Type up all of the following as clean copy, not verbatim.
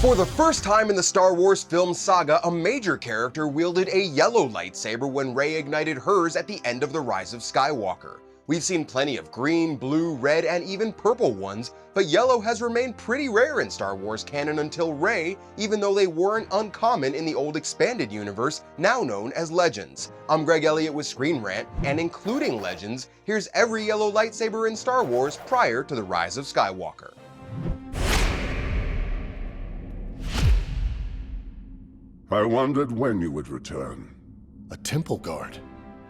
For the first time in the Star Wars film saga, a major character wielded a yellow lightsaber when Rey ignited hers at the end of The Rise of Skywalker. We've seen plenty of green, blue, red, and even purple ones, but yellow has remained pretty rare in Star Wars canon until Rey, even though they weren't uncommon in the old expanded universe, now known as Legends. I'm Greg Elliott with Screen Rant, and including Legends, here's every yellow lightsaber in Star Wars prior to The Rise of Skywalker. I wondered when you would return. A temple guard.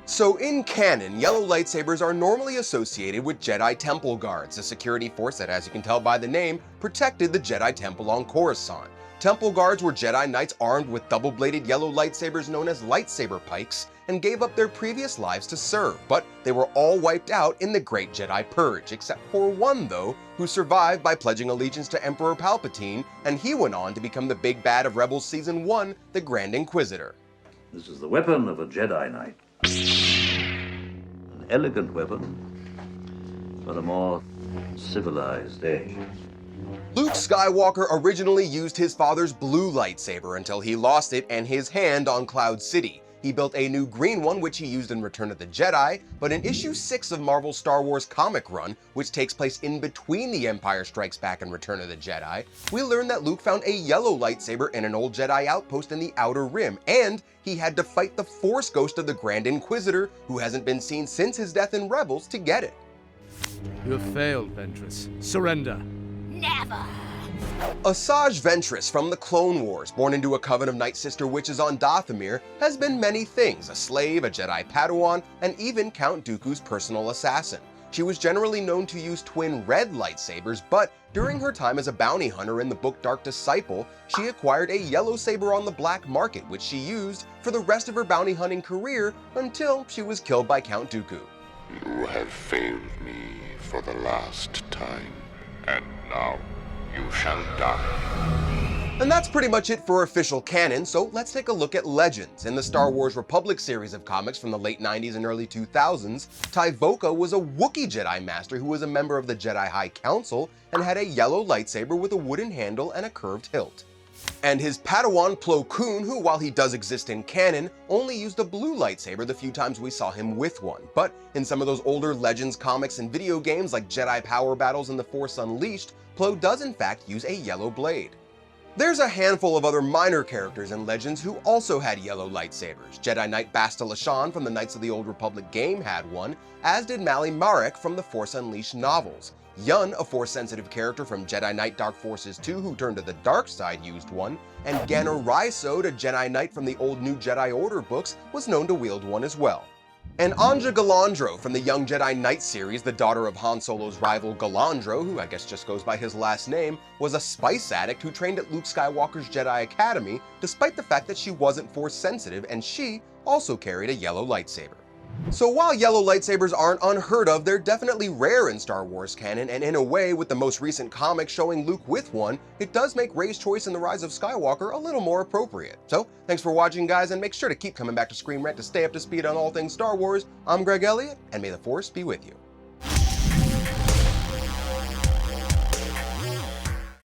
So in canon, yellow lightsabers are normally associated with Jedi Temple Guards, a security force that, as you can tell by the name, protected the Jedi Temple on Coruscant. Temple Guards were Jedi Knights armed with double-bladed yellow lightsabers known as lightsaber pikes, and gave up their previous lives to serve, but they were all wiped out in the Great Jedi Purge, except for one though, who survived by pledging allegiance to Emperor Palpatine, and he went on to become the big bad of Rebels Season 1, the Grand Inquisitor. This is the weapon of a Jedi Knight. An elegant weapon for a more civilized age. Luke Skywalker originally used his father's blue lightsaber until he lost it and his hand on Cloud City. He built a new green one which he used in Return of the Jedi, but in issue 6 of Marvel's Star Wars comic run, which takes place in between The Empire Strikes Back and Return of the Jedi, we learn that Luke found a yellow lightsaber in an old Jedi outpost in the Outer Rim, and he had to fight the Force Ghost of the Grand Inquisitor, who hasn't been seen since his death in Rebels, to get it. You have failed, Ventress. Surrender. Never! Asajj Ventress from the Clone Wars, born into a coven of Night Sister witches on Dathomir, has been many things: a slave, a Jedi Padawan, and even Count Dooku's personal assassin. She was generally known to use twin red lightsabers, but during her time as a bounty hunter in the book Dark Disciple, she acquired a yellow saber on the black market, which she used for the rest of her bounty hunting career until she was killed by Count Dooku. You have failed me for the last time, and now you shall die. And that's pretty much it for official canon, so let's take a look at Legends. In the Star Wars Republic series of comics from the late 90s and early 2000s, Tyvoka was a Wookiee Jedi Master who was a member of the Jedi High Council and had a yellow lightsaber with a wooden handle and a curved hilt. And his Padawan Plo Koon, who while he does exist in canon, only used a blue lightsaber the few times we saw him with one. But in some of those older Legends comics and video games like Jedi Power Battles and The Force Unleashed, Plo does in fact use a yellow blade. There's a handful of other minor characters in Legends who also had yellow lightsabers. Jedi Knight Basta Lashan from the Knights of the Old Republic game had one, as did Mali Marek from the Force Unleashed novels. Yun, a Force-sensitive character from Jedi Knight Dark Forces 2 who turned to the dark side, used one, and Ganner Rysode, a Jedi Knight from the old New Jedi Order books, was known to wield one as well. And Anja Galandro from the Young Jedi Knight series, the daughter of Han Solo's rival Galandro, who I guess just goes by his last name, was a spice addict who trained at Luke Skywalker's Jedi Academy, despite the fact that she wasn't Force-sensitive, and she also carried a yellow lightsaber. So while yellow lightsabers aren't unheard of, they're definitely rare in Star Wars canon, and in a way, with the most recent comic showing Luke with one, it does make Rey's choice in The Rise of Skywalker a little more appropriate. So thanks for watching, guys, and make sure to keep coming back to Screen Rant to stay up to speed on all things Star Wars. I'm Greg Elliott, and may the Force be with you.